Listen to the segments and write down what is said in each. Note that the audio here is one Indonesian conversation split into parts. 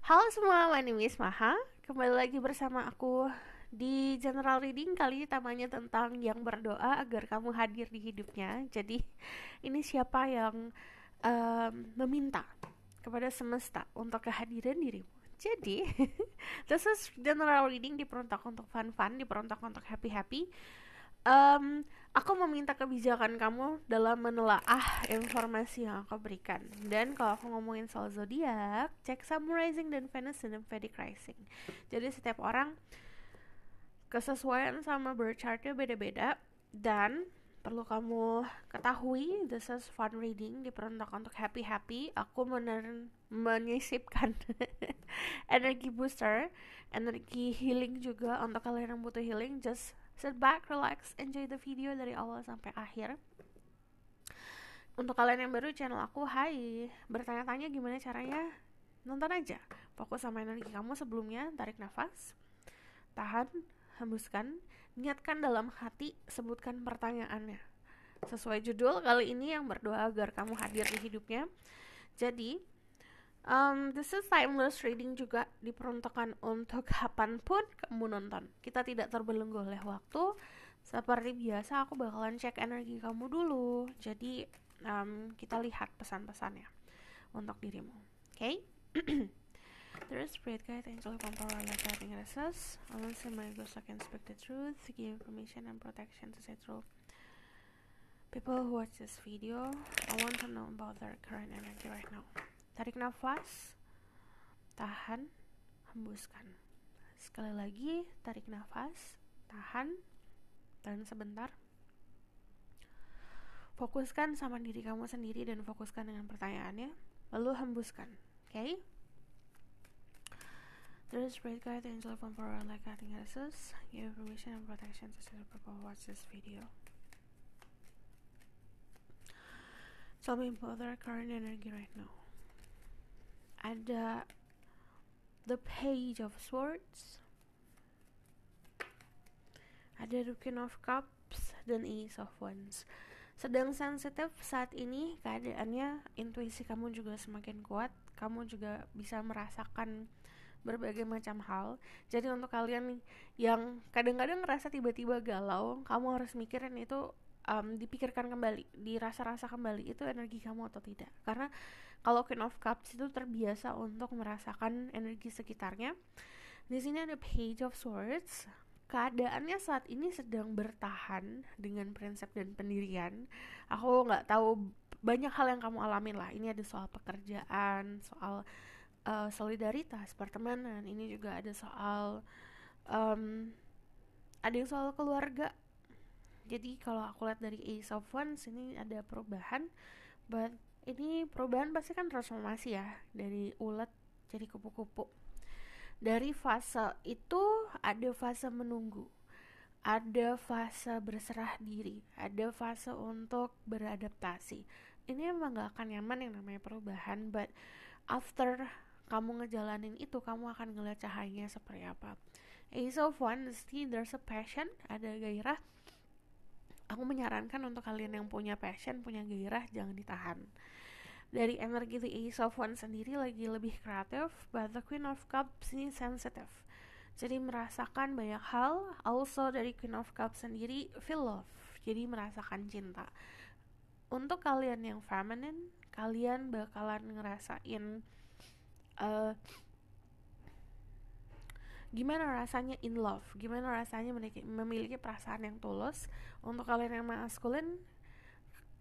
Halo semua, my name is Maha. Kembali lagi bersama aku di General Reading. Kali ini temanya tentang yang berdoa agar kamu hadir di hidupnya. Jadi ini siapa yang meminta kepada semesta untuk kehadiran dirimu. Jadi this is General Reading, diperuntukkan untuk fun-fun, diperuntukkan untuk happy-happy. Aku meminta kebijakan kamu dalam menelaah informasi yang aku berikan. Dan kalau aku ngomongin soal zodiak, cek Sun Rising dan Venus dan Vedic Rising. Jadi setiap orang kesesuaian sama birth chartnya beda-beda. Dan perlu kamu ketahui, this is fun reading, diperuntukkan untuk happy-happy. Aku menyisipkan energi booster, energi healing juga untuk kalian yang butuh healing. Just sit back, relax, enjoy the video dari awal sampai akhir. Untuk kalian yang baru channel aku, hai, bertanya-tanya gimana caranya, nonton aja. Fokus sama energi kamu sebelumnya, tarik nafas, tahan, hembuskan, niatkan dalam hati, sebutkan pertanyaannya. Sesuai judul kali ini, yang berdoa agar kamu hadir di hidupnya. Jadi this is timeless reading, juga diperuntukkan untuk kapanpun kamu nonton. Kita tidak terbelenggu oleh waktu. Seperti biasa, aku bakalan cek energi kamu dulu. Jadi kita lihat pesan-pesannya untuk dirimu. Oke? There is spirit guide, angel, power, light, guiding recess. I will say my ghost, I can speak the truth, give information and protection to say truth. People who watch this video, I want to know about their current energy right now. Tarik nafas, tahan, hembuskan. Sekali lagi, tarik nafas, tahan, dan sebentar. Fokuskan sama diri kamu sendiri dan fokuskan dengan pertanyaannya, lalu hembuskan. Okay? There is great guide, angel, power, like guiding recess. Give information and protection to people who watch this video. Tell me about their current energy right now. Ada the Page of Swords, ada the Queen of Cups, dan Ace of Wands. Sedang sensitif saat ini keadaannya, intuisi kamu juga semakin kuat. Kamu juga bisa merasakan berbagai macam hal. Jadi untuk kalian nih yang kadang-kadang ngerasa tiba-tiba galau, kamu harus mikirin itu, dipikirkan kembali, dirasa-rasa kembali itu energi kamu atau tidak. Karena kalau Queen of Cups itu terbiasa untuk merasakan energi sekitarnya. Di sini ada Page of Swords. Keadaannya saat ini sedang bertahan dengan prinsip dan pendirian. Aku nggak tahu banyak hal yang kamu alamin lah. Ini ada soal pekerjaan, soal solidaritas, pertemanan. Ini juga ada soal ada yang soal keluarga. Jadi kalau aku lihat dari Ace of Wands, ini ada perubahan, but ini perubahan pasti kan transformasi ya, dari ulet jadi kupu-kupu. Dari fase itu ada fase menunggu, ada fase berserah diri, ada fase untuk beradaptasi. Ini emang gak akan nyaman yang namanya perubahan, but after kamu ngejalanin itu, kamu akan ngeliat cahayanya seperti apa. Ace of Wands, there's a passion, ada gairah. Aku menyarankan untuk kalian yang punya passion, punya gairah, jangan ditahan. Dari energi The Ace of Wands sendiri lagi lebih kreatif, but the Queen of Cups ini sensitive. Jadi merasakan banyak hal. Also dari Queen of Cups sendiri feel love, jadi merasakan cinta. Untuk kalian yang feminine, kalian bakalan ngerasain gimana rasanya in love, gimana rasanya memiliki perasaan yang tulus. Untuk kalian yang maskulin,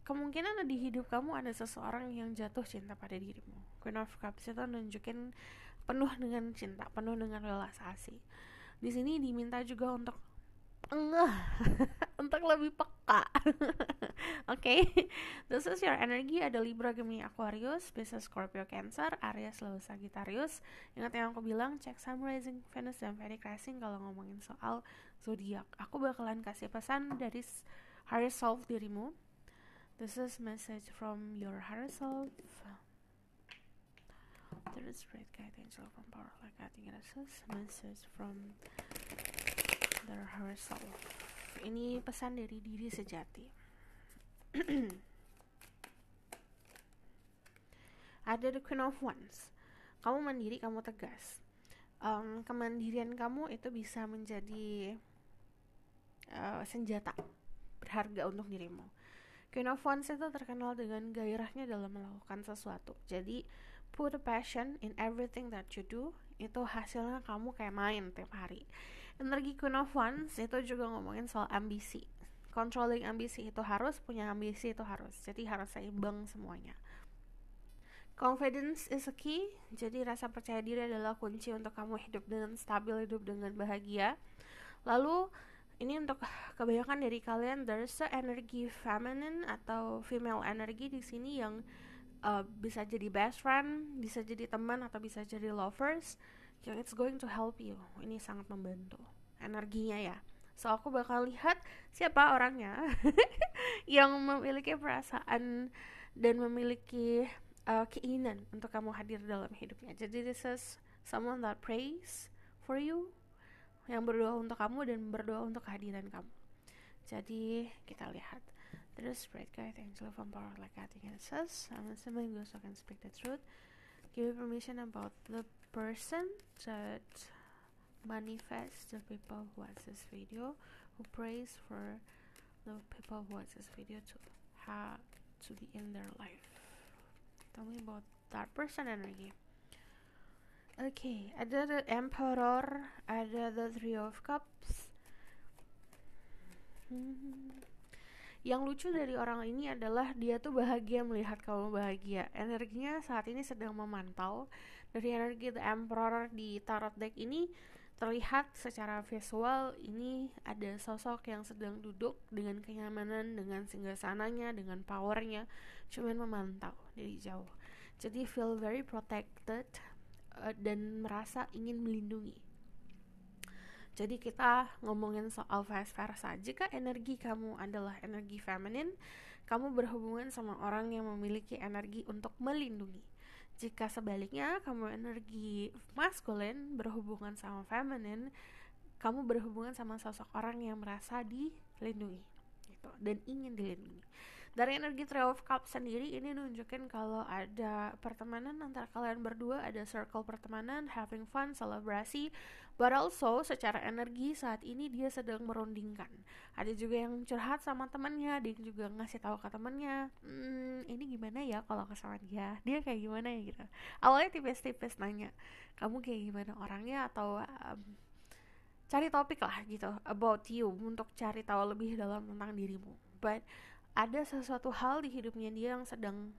kemungkinan di hidup kamu ada seseorang yang jatuh cinta pada dirimu. Queen of Cups itu nunjukin penuh dengan cinta, penuh dengan realisasi. Di sini diminta juga untuk untuk lebih peka. Oke, this is your energy. Ada Libra, Gemini, Aquarius, Pisces, Scorpio, Cancer, Aries, Leo, Sagittarius. Ingat yang aku bilang, cek Sun, Rising, Venus, dan Vedic Rising kalau ngomongin soal zodiak. Aku bakalan kasih pesan dari higher self dirimu. This is message from your higher self. There is great guide, angel, from power, like guiding recess. Message from their higher self. Ini pesan dari diri sejati. Ada the Queen of Wands. kamu mandiri, kamu tegas. Kemandirian kamu itu bisa menjadi senjata berharga untuk dirimu. Queen of Wands itu terkenal dengan gairahnya dalam melakukan sesuatu. Jadi put a passion in everything that you do, itu hasilnya kamu kayak main tiap hari. Energi Queen of Wands itu juga ngomongin soal ambisi. Controlling ambisi itu harus, punya ambisi itu harus. Jadi harus seimbang semuanya. Confidence is a key. Jadi rasa percaya diri adalah kunci untuk kamu hidup dengan stabil, hidup dengan bahagia. Lalu ini untuk kebanyakan dari kalian, there's a energy feminine atau female energy di sini yang bisa jadi best friend, bisa jadi teman, atau bisa jadi lovers, yang it's going to help you. Ini sangat membantu energinya ya. So aku bakal lihat siapa orangnya yang memiliki perasaan dan memiliki keinginan untuk kamu hadir dalam hidupnya. Jadi this is someone that prays for you, yang berdoa untuk kamu dan berdoa untuk kehadiran kamu. Jadi kita lihat. Terus Spirit Guide, Angel of Power, like I think it says, I'm assuming you also can speak the truth. Give me permission about the person that manifests the people who watch this video, who prays for the people who watch this video to have to be in their life. Tell me about that person energy. Okay, ada the Emperor, ada the Three of Cups. Yang lucu dari orang ini adalah dia tuh bahagia melihat kamu bahagia. Energinya saat ini sedang memantau. Dari energi the Emperor di tarot deck ini terlihat secara visual, ini ada sosok yang sedang duduk dengan kenyamanan, dengan singgasananya, dengan powernya, cuman memantau dari jauh. Jadi feel very protected dan merasa ingin melindungi. Jadi kita ngomongin soal vice versa. Jika energi kamu adalah energi feminin, kamu berhubungan sama orang yang memiliki energi untuk melindungi. Jika sebaliknya kamu energi maskulin berhubungan sama feminin, kamu berhubungan sama sosok orang yang merasa dilindungi gitu, dan ingin dilindungi. Dari energi Three of Cups sendiri ini nunjukin kalau ada pertemanan antara kalian berdua, ada circle pertemanan, having fun, selebrasi. But also secara energi saat ini dia sedang merundingkan. Ada juga yang curhat sama temannya, dia juga ngasih tahu ke temannya, ini gimana ya kalau sama dia kayak gimana ya gitu. Awalnya tipis-tipis nanya, kamu kayak gimana orangnya, atau cari topik lah gitu about you, untuk cari tahu lebih dalam tentang dirimu. But ada sesuatu hal di hidupnya dia yang sedang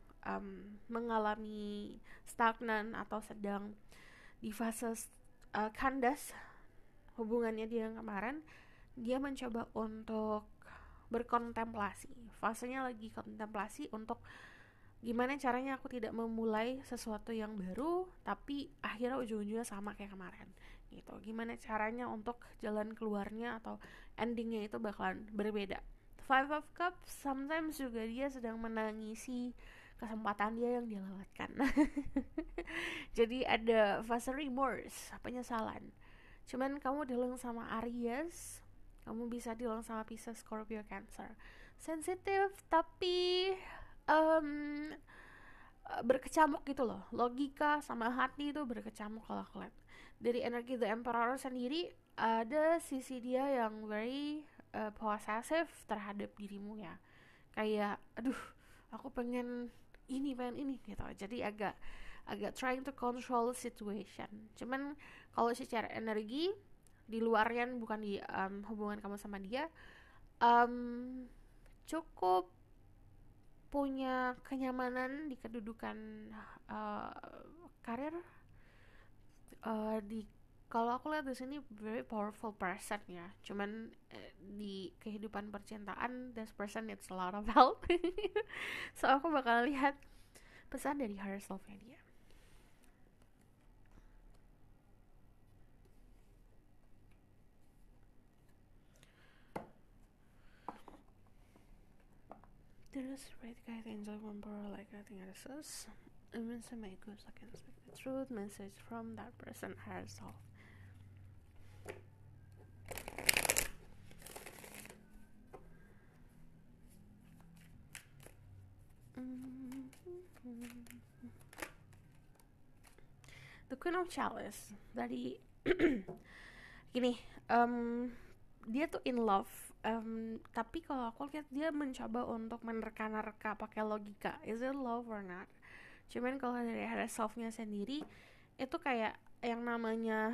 mengalami stagnan atau sedang di fase kandas hubungannya dia yang kemarin. Dia mencoba untuk berkontemplasi, fasenya lagi kontemplasi untuk gimana caranya aku tidak memulai sesuatu yang baru tapi akhirnya ujung-ujungnya sama kayak kemarin gitu. Gimana caranya untuk jalan keluarnya atau endingnya itu bakalan berbeda. Five of Cups, sometimes juga dia sedang menangisi kesempatan dia yang dia lewatkan. Jadi ada fase remorse, penyesalan. Cuman kamu dealing sama Aries, kamu bisa dealing sama Pisces, Scorpio, Cancer. Sensitif tapi berkecamuk gitu loh. Logika sama hati itu berkecamuk kalau aku lihat. Dari energi The Emperor sendiri ada sisi dia yang very possessive terhadap dirimu ya, kayak aduh aku pengen ini gitu. Jadi agak trying to control situation. Cuman kalau secara energi di luarnya, bukan di hubungan kamu sama dia, cukup punya kenyamanan di kedudukan karir. Di kalau aku lihat di sini very powerful person ya. Cuman di kehidupan percintaan, this person needs a lot of help. So aku bakal lihat pesan dari higher self-nya dia. Terus right guys, angel member like I think it says, message my good, I can speak the truth. Message from that person higher self. Queen of Chalice dari gini, dia tuh in love, tapi kalau aku lihat dia mencoba untuk menerka-nerka pakai logika, is it love or not. Cuman kalau dari higher self-nya sendiri itu kayak yang namanya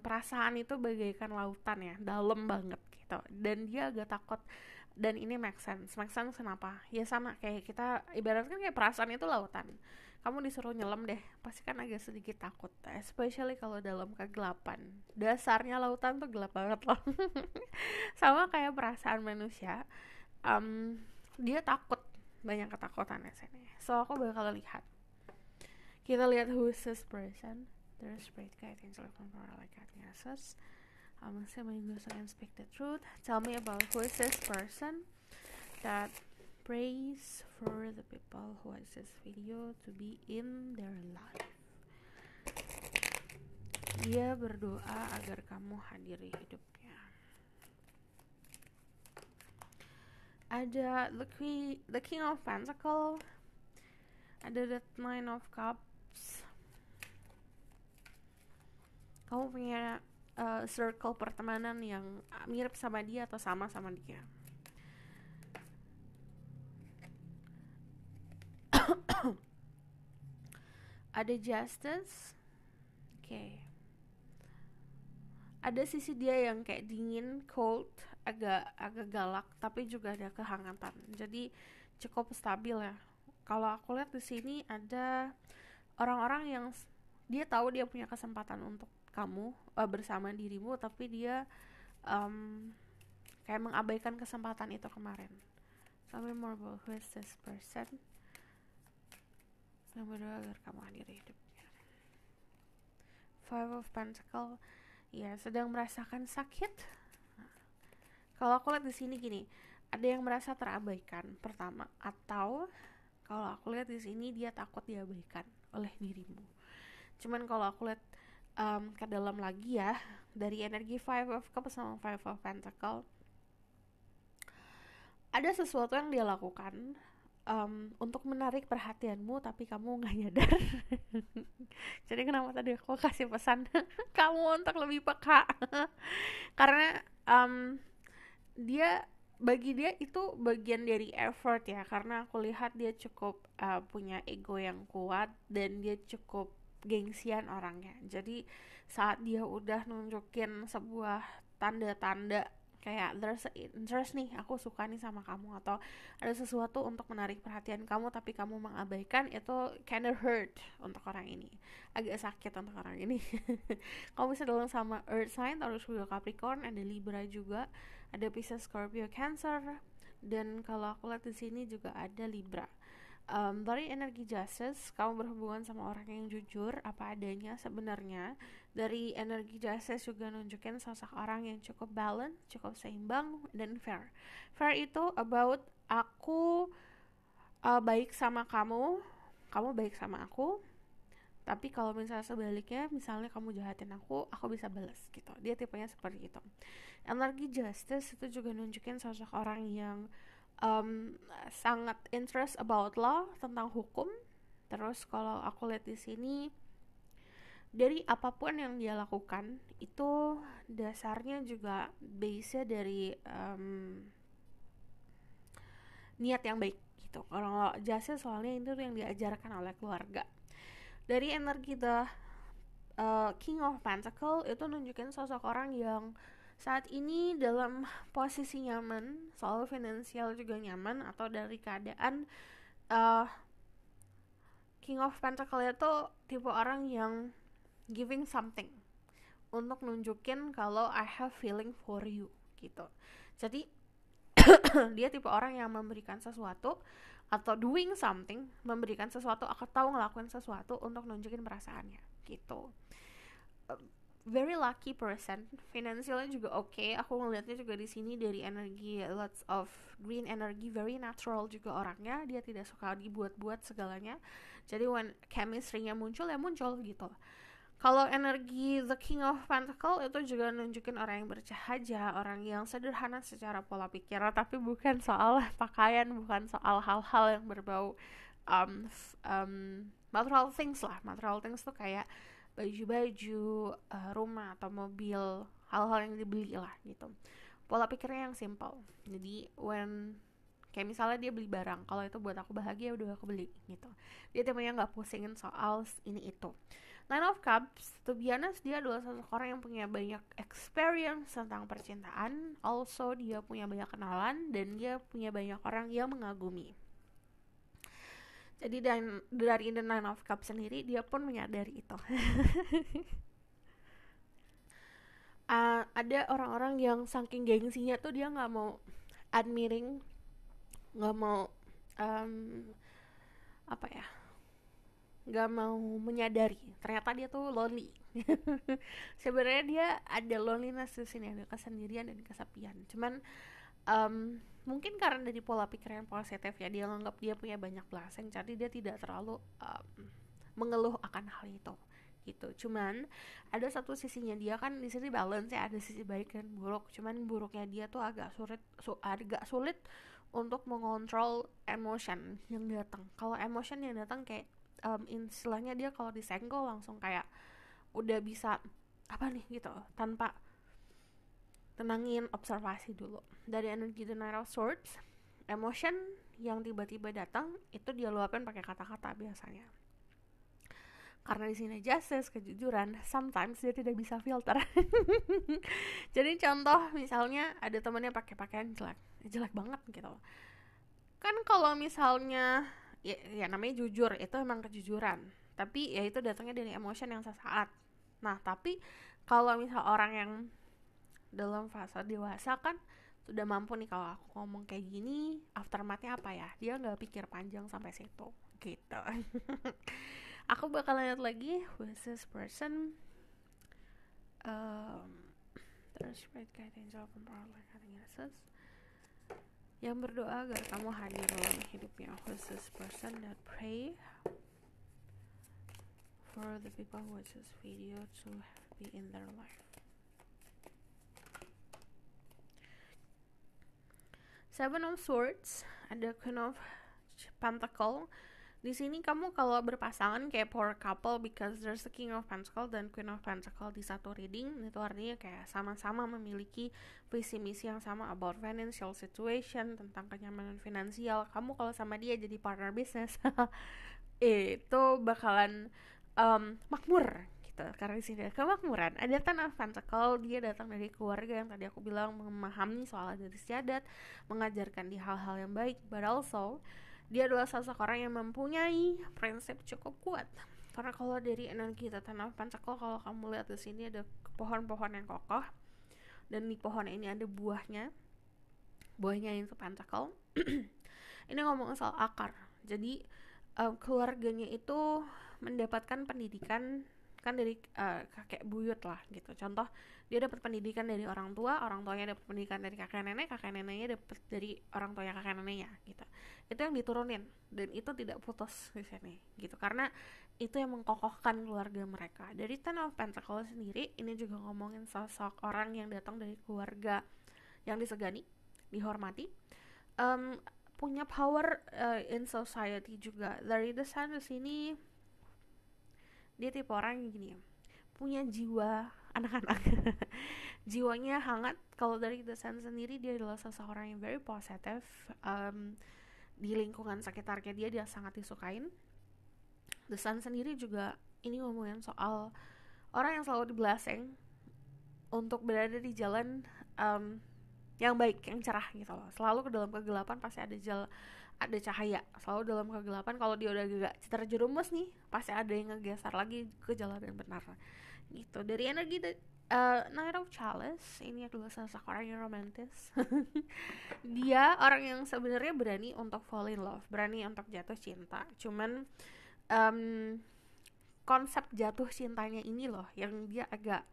perasaan itu bagaikan lautan ya, dalam banget gitu, dan dia agak takut. Dan ini make sense kenapa ya, sama kayak kita ibaratkan kayak perasaan itu lautan, kamu disuruh nyelam deh pasti kan agak sedikit takut, especially kalau dalam kegelapan. Dasarnya lautan tuh gelap banget loh. Sama kayak perasaan manusia, dia takut, banyak ketakutan di sini. So aku bakal lihat, kita lihat who's this person. There's great guy, things like answers. I'm assuming you can speak the truth. Tell me about who is this person that prays for the people who watch this video to be in their life. Dia berdoa agar kamu hadiri hidupnya. Ada the King of Pentacles, ada the Nine of Cups. Kamu punya circle pertemanan yang mirip sama dia atau sama dia. Ada Justice. Oke. Ada sisi dia yang kayak dingin, cold, agak galak, tapi juga ada kehangatan. Jadi cukup stabil ya. Kalau aku lihat di sini ada orang-orang yang dia tahu dia punya kesempatan untuk kamu bersama dirimu, tapi dia kayak mengabaikan kesempatan itu kemarin. Tell me more about who is this person yang berdoa agar kamu hadiri hidupnya. Five of Pentacles, ya sedang merasakan sakit. Kalau aku lihat di sini gini, ada yang merasa terabaikan pertama, atau kalau aku lihat di sini dia takut diabaikan oleh dirimu. Cuman kalau aku lihat ke dalam lagi ya, dari energi Five of Cups sama Five of Pentacles, ada sesuatu yang dia lakukan untuk menarik perhatianmu, tapi kamu nggak nyadar. Jadi kenapa tadi aku kasih pesan kamu untuk lebih peka. Karena bagi dia itu bagian dari effort ya, karena aku lihat dia cukup punya ego yang kuat dan dia cukup gengsian orangnya. Jadi saat dia udah nunjukin sebuah tanda-tanda kayak there's interest nih, aku suka nih sama kamu, atau ada sesuatu untuk menarik perhatian kamu tapi kamu mengabaikan, itu kinda hurt untuk orang ini, agak sakit untuk orang ini. Kamu bisa dalam sama Earth sign, Taurus juga Capricorn, ada Libra juga, ada Pisces, Scorpio, Cancer, dan kalau aku lihat di sini juga ada Libra. Dari energi Justice, kamu berhubungan sama orang yang jujur apa adanya sebenarnya. Dari energi Justice juga nunjukin sosok orang yang cukup balance, cukup seimbang, dan fair. Fair itu about aku baik sama kamu, kamu baik sama aku. Tapi kalau misalnya sebaliknya, misalnya kamu jahatin aku bisa balas gitu. Dia tipenya seperti itu. Energi Justice itu juga nunjukin sosok orang yang sangat interest about law, tentang hukum. Terus kalau aku lihat di sini, dari apapun yang dia lakukan itu dasarnya juga base-nya dari niat yang baik gitu. Kalau jasa soalnya itu yang diajarkan oleh keluarga. Dari energi the King of Pentacles itu nunjukin sosok orang yang saat ini dalam posisi nyaman, soal finansial juga nyaman, atau dari keadaan King of Pentacles itu tipe orang yang giving something untuk nunjukin kalau I have feeling for you gitu. Jadi dia tipe orang yang memberikan sesuatu atau doing something, memberikan sesuatu atau ngelakuin sesuatu untuk nunjukin perasaannya gitu. Very lucky person, finansialnya juga oke. Aku ngelihatnya juga di sini dari energi lots of green energy, very natural juga orangnya. Dia tidak suka dibuat-buat segalanya. Jadi when chemistry-nya muncul ya muncul gitu. Kalau energi the King of Pentacles itu juga nunjukin orang yang bersahaja, orang yang sederhana secara pola pikir, tapi bukan soal pakaian, bukan soal hal-hal yang berbau material things lah. Material things tuh kayak baju-baju, rumah atau mobil, hal-hal yang dibeli lah gitu. Pola pikirnya yang simple. Jadi kayak misalnya dia beli barang, kalau itu buat aku bahagia udah aku beli gitu. Dia temanya nggak pusingin soal ini itu. Nine of Cups, to be honest, dia adalah seseorang yang punya banyak experience tentang percintaan. Also, dia punya banyak kenalan dan dia punya banyak orang yang mengagumi. Jadi dari The Nine of Cups sendiri, dia pun menyadari itu. Ada orang-orang yang saking gengsinya tuh dia nggak mau admitting, nggak mau apa ya, nggak mau menyadari ternyata dia tuh lonely. Sebenarnya dia ada loneliness di sini, ada kesendirian dan kesepian. Cuman mungkin karena dari pola pikir yang positif ya, dia nganggap dia punya banyak blessing, jadi dia tidak terlalu mengeluh akan hal itu gitu. Cuman ada satu sisinya dia kan di sini balance ya, ada sisi baik dan buruk. Cuman buruknya dia tuh agak sulit untuk mengontrol emotion yang datang. Kalau emotion yang datang kayak istilahnya dia kalau disenggol langsung kayak udah bisa apa nih gitu, tanpa tenangin observasi dulu. Dari energi The Knight of Swords, emotion yang tiba-tiba datang itu dia luapin pakai kata-kata biasanya. Karena di sini justice, kejujuran, sometimes dia tidak bisa filter. Jadi contoh misalnya ada temennya pakai pakaian jelek banget gitu. Kan kalau misalnya ya namanya jujur, itu emang kejujuran. Tapi ya itu datangnya dari emotion yang sesaat. Nah, tapi kalau misal orang yang dalam fase dewasa kan sudah mampu nih, kalau aku ngomong kayak gini aftermath-nya apa ya, dia nggak pikir panjang sampai situ gitu. Aku bakal lihat lagi with this person, terus right guide angel like yang berdoa agar kamu hadir dalam hidupnya. Who's this person that pray for the people who watch this video to be in their life. Seven of Swords, ada Queen of Pentacle. Di sini kamu kalau berpasangan kayak power couple, because there's the King of Pentacle dan Queen of Pentacle di satu reading. Itu artinya kayak sama-sama memiliki visi misi yang sama about financial situation, tentang kenyamanan finansial. Kamu kalau sama dia jadi partner bisnis itu bakalan makmur gitu. Karena di sini ada kemakmuran. Ada Ten of Pentacle, dia datang dari keluarga yang tadi aku bilang memahami soal adat istiadat, mengajarkan di hal-hal yang baik, but also dia adalah seseorang yang mempunyai prinsip cukup kuat. Karena kalau dari energi Ten of Pentacle, kalau kamu lihat di sini ada pohon-pohon yang kokoh dan di pohon ini ada buahnya itu pentacle. Ini ngomong soal akar. Jadi keluarganya itu mendapatkan pendidikan kan dari kakek buyut lah gitu. Contoh, dia dapat pendidikan dari orang tuanya dapat pendidikan dari kakek neneknya dapat dari orang tuanya kakek neneknya gitu. Itu yang diturunin dan itu tidak putus di sini gitu, karena itu yang mengkokohkan keluarga mereka. Dari Ten of Pentacle sendiri ini juga ngomongin sosok orang yang datang dari keluarga yang disegani, dihormati, punya power in society juga. Dari The Sun di sini dia tipe orang yang gini ya, punya jiwa anak-anak. Jiwanya hangat. Kalau dari The Sun sendiri, dia adalah seseorang yang very positive. Di lingkungan sekitarnya dia sangat disukain. The Sun sendiri juga ini ngomongin soal orang yang selalu di-blessing untuk berada di jalan yang baik, yang cerah gitu loh. Selalu ke dalam kegelapan pasti ada cahaya. Selalu dalam kegelapan, kalau dia udah agak terjerumus nih, pasti ada yang ngegeser lagi ke jalan yang benar gitu. Dari energi Knight of Chalice, ini adalah seseorang yang romantis. Dia orang yang sebenarnya berani untuk fall in love, berani untuk jatuh cinta. Cuman konsep jatuh cintanya ini loh yang dia agak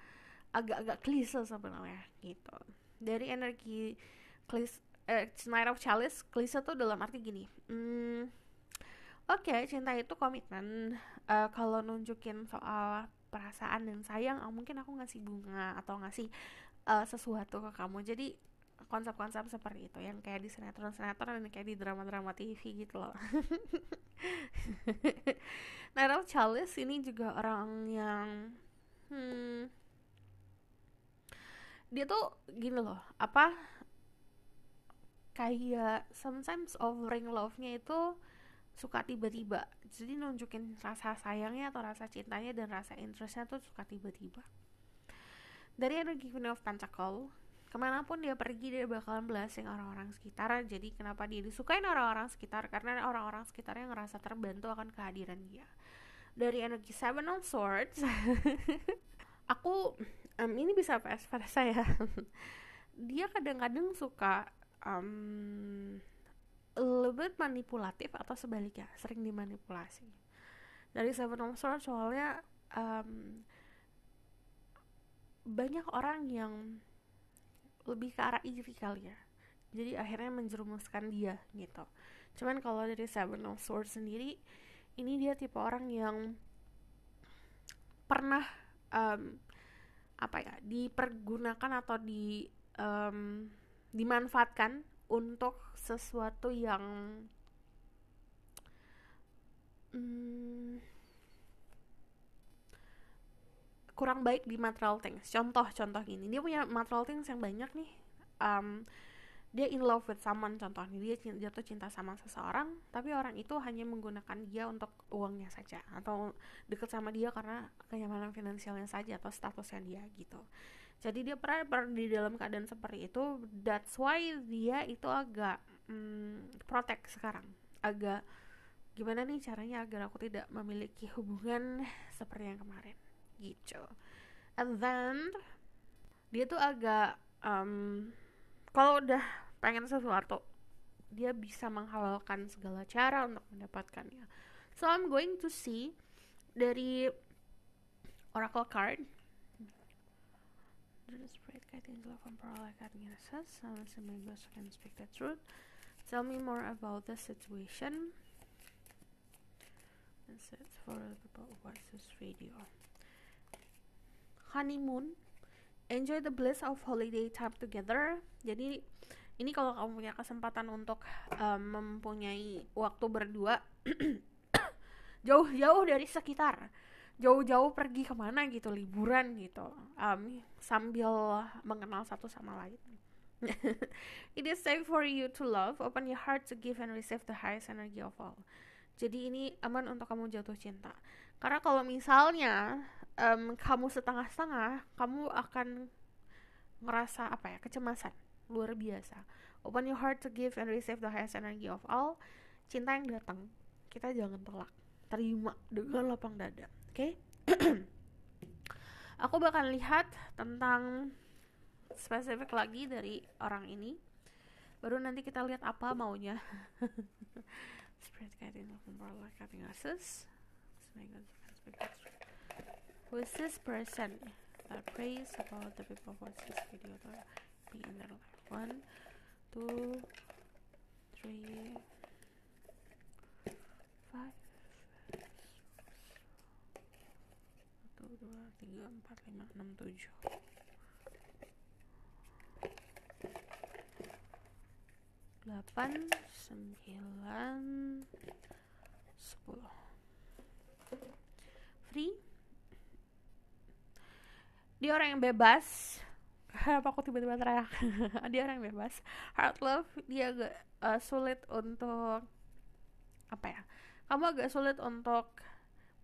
klise sebenarnya gitu. Dari energi Knight of Chalice, klise tuh dalam arti gini, oke, cinta itu komitmen. Kalau nunjukin soal perasaan dan sayang, mungkin aku ngasih bunga atau ngasih sesuatu ke kamu. Jadi konsep-konsep seperti itu yang kayak di sinetron dan kayak di drama-drama TV gitu loh. Nigel Chalice ini juga orang yang dia tuh gini loh, apa, kayak sometimes offering love-nya itu suka tiba-tiba. Jadi nunjukin rasa sayangnya atau rasa cintanya dan rasa interestnya tuh suka tiba-tiba. Dari energi Queen of Pentacle, kemanapun dia pergi dia bakalan blessing orang-orang sekitar. Jadi kenapa dia disukain orang-orang sekitar? Karena orang-orang sekitarnya ngerasa terbantu akan kehadiran dia. Dari energi Seven of Swords, aku ini bisa pada saya. Dia kadang-kadang suka lebih manipulatif atau sebaliknya, sering dimanipulasi. Dari Seven of Swords soalnya banyak orang yang lebih ke arah iri kali ya, jadi akhirnya menjerumuskan dia gitu. Cuman kalau dari Seven of Swords sendiri, ini dia tipe orang yang pernah dipergunakan atau dimanfaatkan untuk sesuatu yang kurang baik di material things. Contoh gini, dia punya material things yang banyak nih. Dia in love with someone, contohnya dia jatuh cinta sama seseorang, tapi orang itu hanya menggunakan dia untuk uangnya saja, atau deket sama dia karena kenyamanan finansialnya saja atau statusnya dia gitu. Jadi dia pernah di dalam keadaan seperti itu. That's why dia itu agak protect sekarang, agak gimana nih caranya agar aku tidak memiliki hubungan seperti yang kemarin gitu. And then dia tuh agak kalau udah pengen sesuatu, dia bisa menghalalkan segala cara untuk mendapatkannya. So I'm going to see dari Oracle card. Can speak the truth. Tell me more about the situation. That's it for the people who watch this video. Honeymoon. Enjoy the bliss of holiday time together. Jadi ini kalau kamu punya kesempatan untuk mempunyai waktu berdua jauh-jauh dari sekitar, jauh-jauh pergi kemana gitu, liburan gitu, sambil mengenal satu sama lain. It is safe for you to love. Open your heart to give and receive the highest energy of all. Jadi ini aman untuk kamu jatuh cinta. Karena kalau misalnya kamu setengah-setengah, kamu akan ngerasa kecemasan luar biasa. Open your heart to give and receive the highest energy of all. Cinta yang datang, kita jangan tolak, terima dengan lapang dada. Oke? Aku bakal lihat tentang spesifik lagi dari orang ini, baru nanti kita lihat apa maunya. Spirit guiding like having us. Who is this person that prays about the people who watch this video to be in their life? 1, 2, 3, 5, 1, 2, 3, 4, 5, 6, 7. 8, 9, 10. Free. Dia orang yang bebas. Kenapa aku tiba-tiba teriak? Dia orang yang bebas. Heart love, dia agak sulit untuk kamu agak sulit untuk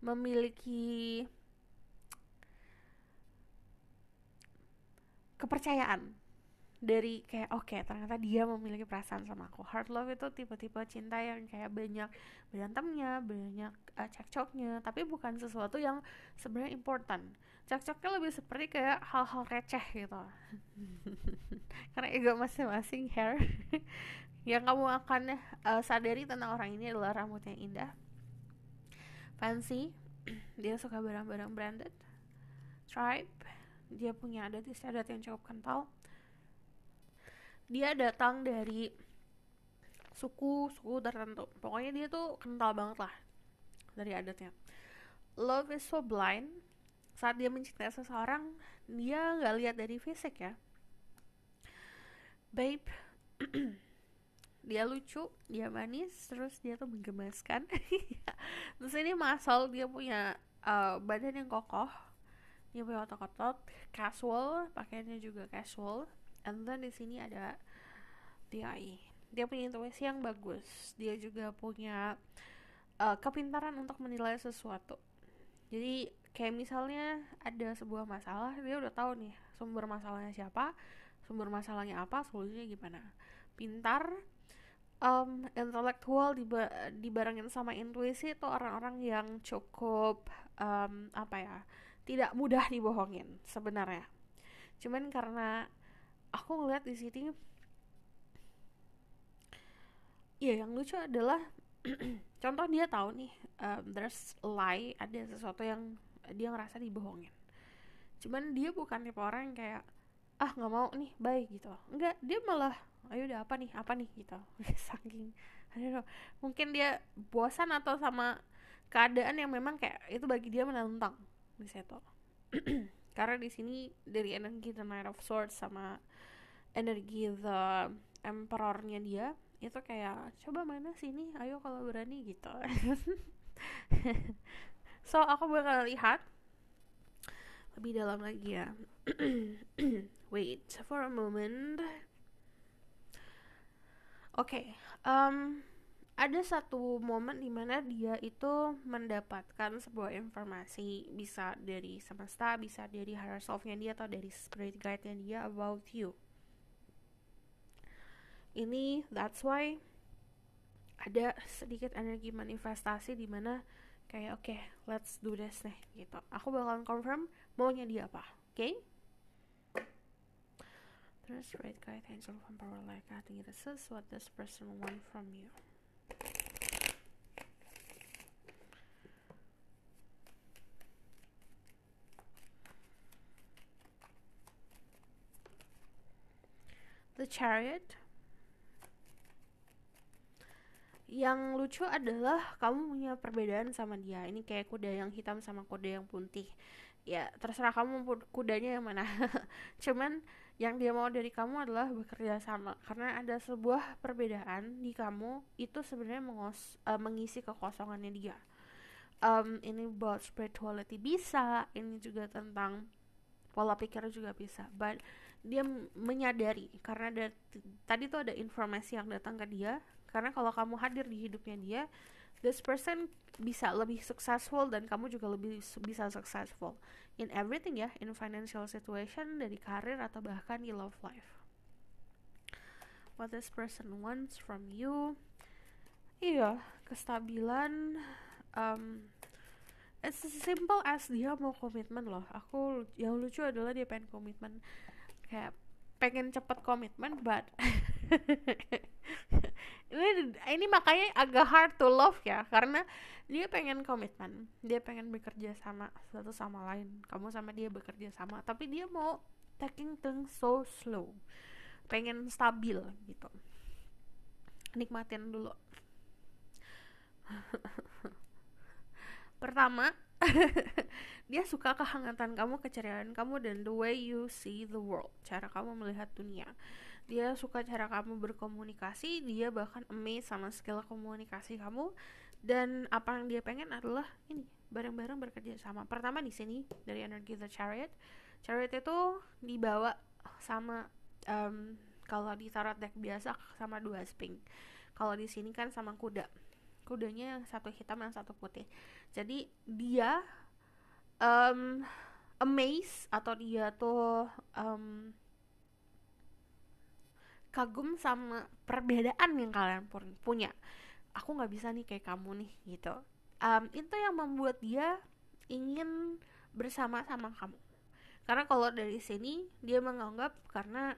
memiliki kepercayaan dari kayak ternyata dia memiliki perasaan sama aku. Heart love itu tipe-tipe cinta yang kayak banyak berantemnya, banyak cekcoknya, tapi bukan sesuatu yang sebenarnya important. Cekcoknya lebih seperti kayak hal-hal receh gitu. Karena ego masing-masing hair. Yang kamu akan sadari tentang orang ini adalah rambutnya indah, fancy, dia suka barang-barang branded, tribe, dia punya adat istiadat yang cukup kental. Dia datang dari suku tertentu. Pokoknya dia tuh kental banget lah dari adatnya. Love is so blind. Saat dia mencintai seseorang, dia gak lihat dari fisik ya. Babe, dia lucu, dia manis, terus dia tuh menggemaskan. Terus ini Masal, dia punya badan yang kokoh, dia punya otot-otot, casual, pakaiannya juga casual. And then di sini ada TI, dia punya intuisi yang bagus, dia juga punya kepintaran untuk menilai sesuatu. Jadi kayak misalnya ada sebuah masalah, dia udah tahu nih sumber masalahnya siapa, sumber masalahnya apa, solusinya gimana. Pintar, intelektual dibarengin sama intuisi, itu orang-orang yang cukup apa ya, tidak mudah dibohongin sebenarnya. Cuman karena aku ngeliat di sini, ya yang lucu adalah contoh dia tahu nih, there's a lie, ada sesuatu yang dia ngerasa dibohongin. Cuman dia bukan tipe orang yang kayak nggak mau nih bye gitu, enggak, dia malah ayo udah apa nih gitu. Saking I don't know, mungkin dia bosan atau sama keadaan yang memang kayak itu bagi dia menantang di situ. Karena di sini dari energi the Knight of Swords sama energi the Emperor-nya dia itu kayak coba mana sini, ayo kalau berani gitu. So aku bakal lihat lebih dalam lagi ya. Wait for a moment. Oke, ada satu momen dimana dia itu mendapatkan sebuah informasi, bisa dari semesta, bisa dari higher self-nya dia, atau dari spirit guide-nya dia about you. Ini that's why ada sedikit energi manifestasi dimana kayak oke, let's do this nih gitu. Aku bakalan confirm maunya dia apa, oke? Terus spirit guide, angel from power, like I think this is what this person want from you. The Chariot. Yang lucu adalah kamu punya perbedaan sama dia. Ini kayak kuda yang hitam sama kuda yang putih. Ya terserah kamu kudanya yang mana. Cuman yang dia mau dari kamu adalah bekerja sama. Karena ada sebuah perbedaan di kamu, itu sebenarnya mengisi kekosongannya dia. Ini about spirituality bisa, ini juga tentang pola pikir juga bisa. But dia menyadari karena tadi tuh ada informasi yang datang ke dia. Karena kalau kamu hadir di hidupnya dia, this person bisa lebih successful dan kamu juga lebih bisa successful in everything ya, in financial situation, dari karir atau bahkan di love life. What this person wants from you, iya, kestabilan. It's as simple as dia mau komitmen loh. Aku yang lucu adalah dia pengen komitmen, kayak pengen cepet komitmen, but ini makanya agak hard to love ya, karena dia pengen komitmen, dia pengen bekerja sama satu sama lain, kamu sama dia bekerja sama, tapi dia mau taking things so slow, pengen stabil gitu. Nikmatin dulu. Pertama, dia suka kehangatan kamu, keceriaan kamu, dan the way you see the world, cara kamu melihat dunia. Dia suka cara kamu berkomunikasi, dia bahkan amazed sama skill komunikasi kamu. Dan apa yang dia pengen adalah ini, bareng-bareng bekerja sama. Pertama di sini dari energi the Chariot. Chariot itu dibawa sama kalau di tarot deck biasa sama 2 sphinx. Kalau di sini kan sama kuda. Kudanya yang satu hitam, yang satu putih. Jadi dia amazed, atau dia tuh kagum sama perbedaan yang kalian punya. Aku nggak bisa nih kayak kamu nih gitu. Itu yang membuat dia ingin bersama sama kamu. Karena kalau dari sini dia menganggap karena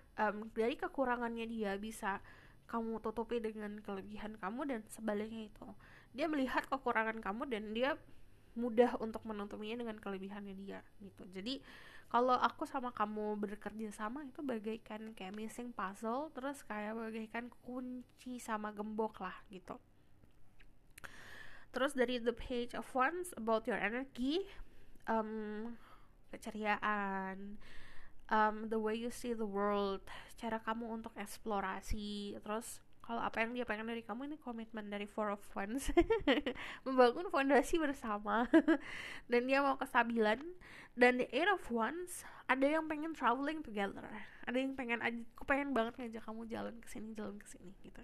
dari kekurangannya dia bisa kamu tutupi dengan kelebihan kamu, dan sebaliknya itu. Dia melihat kekurangan kamu dan dia mudah untuk menutupinya dengan kelebihannya dia gitu. Jadi kalau aku sama kamu bekerja sama itu bagaikan kayak missing puzzle, terus kayak bagaikan kunci sama gembok lah gitu. Terus dari the page of wands, about your energy, keceriaan, the way you see the world, cara kamu untuk eksplorasi. Terus kalau apa yang dia pengen dari kamu ini komitmen dari Four of Wands. Membangun fondasi bersama. Dan dia mau kestabilan. Dan the Eight of Wands, ada yang pengen traveling together, ada yang aku pengen banget ngajak kamu jalan kesini gitu.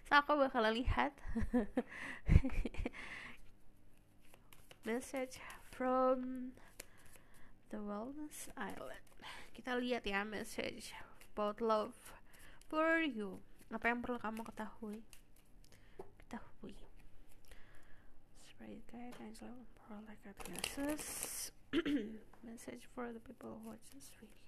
So aku bakal lihat message from the Wellness Island. Kita lihat ya message about love for you. Apa yang perlu kamu ketahui? Spirit guide, angel, like Genesis. Message for the people who watch this video.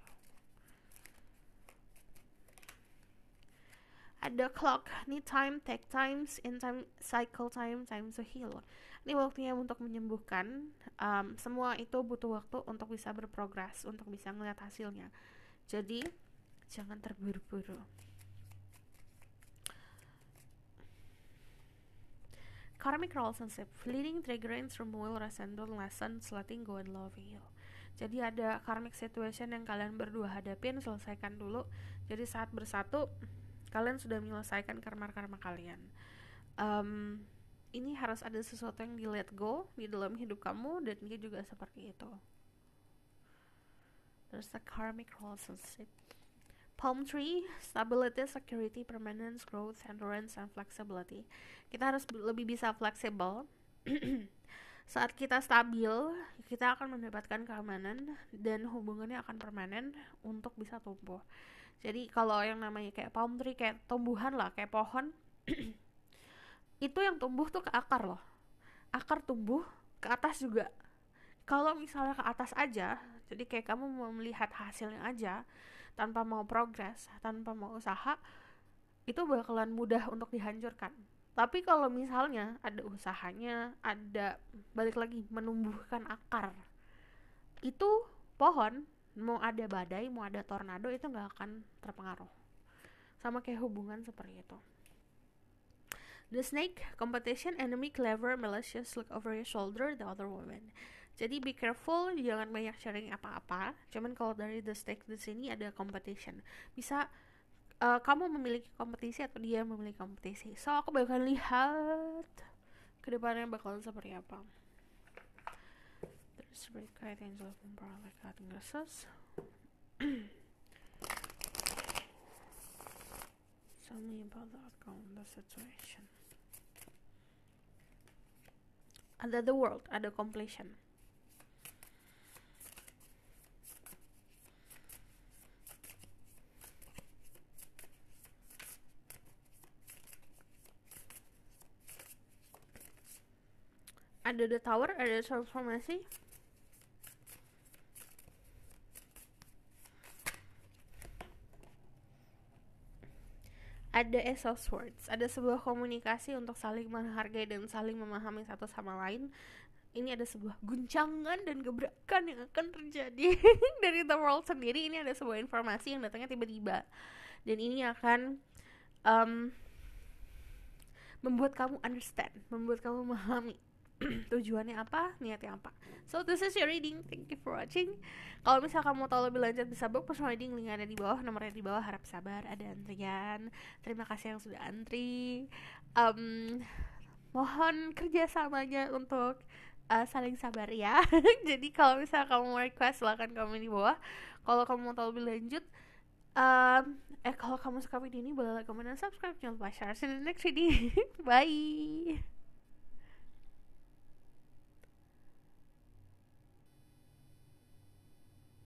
Ada clock, need time, take times, in time, cycle time to heal. Ini waktunya untuk menyembuhkan. Semua itu butuh waktu untuk bisa berprogres, untuk bisa ngeliat hasilnya. Jadi jangan terburu-buru. Karmic relationship, fleeting, triggering, turmoil, resentment, lessons, letting go, and loving you. Jadi ada karmic situation yang kalian berdua hadapin, selesaikan dulu. Jadi saat bersatu, kalian sudah menyelesaikan karma-karma kalian. Ini harus ada sesuatu yang di let go di dalam hidup kamu, dan dia juga seperti itu. There's a karmic relationship. Palm tree, stability, security, permanence, growth, endurance, and flexibility. Kita harus lebih bisa fleksibel. Saat kita stabil, kita akan mendapatkan keamanan dan hubungannya akan permanen untuk bisa tumbuh. Jadi kalau yang namanya kayak palm tree, kayak tumbuhan lah, kayak pohon, itu yang tumbuh tuh ke akar loh. Akar tumbuh, ke atas juga. Kalau misalnya ke atas aja, jadi kayak kamu mau melihat hasilnya aja, tanpa mau progres, tanpa mau usaha, itu bakalan mudah untuk dihancurkan. Tapi kalau misalnya ada usahanya, ada balik lagi menumbuhkan akar, itu pohon mau ada badai, mau ada tornado, itu gak akan terpengaruh. Sama kayak hubungan seperti itu. The snake, competition, enemy, clever, malicious, look over your shoulder, the other woman. Jadi be careful, jangan banyak sharing apa-apa. Cuman kalau dari the snake di sini ada competition. Bisa kamu memiliki kompetisi atau dia memiliki kompetisi. So aku bakal lihat kedepannya bakalan seperti apa. There's Spirit Guide, Angel of Umbral, like Genesis. Tell me about the outcome of the situation. Ada the world, ada completion. Ada the tower, ada transformasi. Ada Ace of Swords, ada sebuah komunikasi untuk saling menghargai dan saling memahami satu sama lain. Ini ada sebuah guncangan dan gebrakan yang akan terjadi dari the world sendiri. Ini ada sebuah informasi yang datangnya tiba-tiba, dan ini akan membuat kamu understand, membuat kamu memahami tujuannya apa, niatnya apa. So this is your reading, thank you for watching. Kalau misalnya kamu mau tahu lebih lanjut bisa book personal reading, link ada di bawah, nomornya di bawah. Harap sabar, ada antrian. Terima kasih yang sudah antri. Mohon kerjasamanya untuk saling sabar ya. Jadi kalau misalnya kamu mau request, silahkan komen di bawah. Kalau kamu mau tahu lebih lanjut, kalau kamu suka video ini boleh like, comment, dan subscribe. Jangan lupa share. See you in the next video. Bye.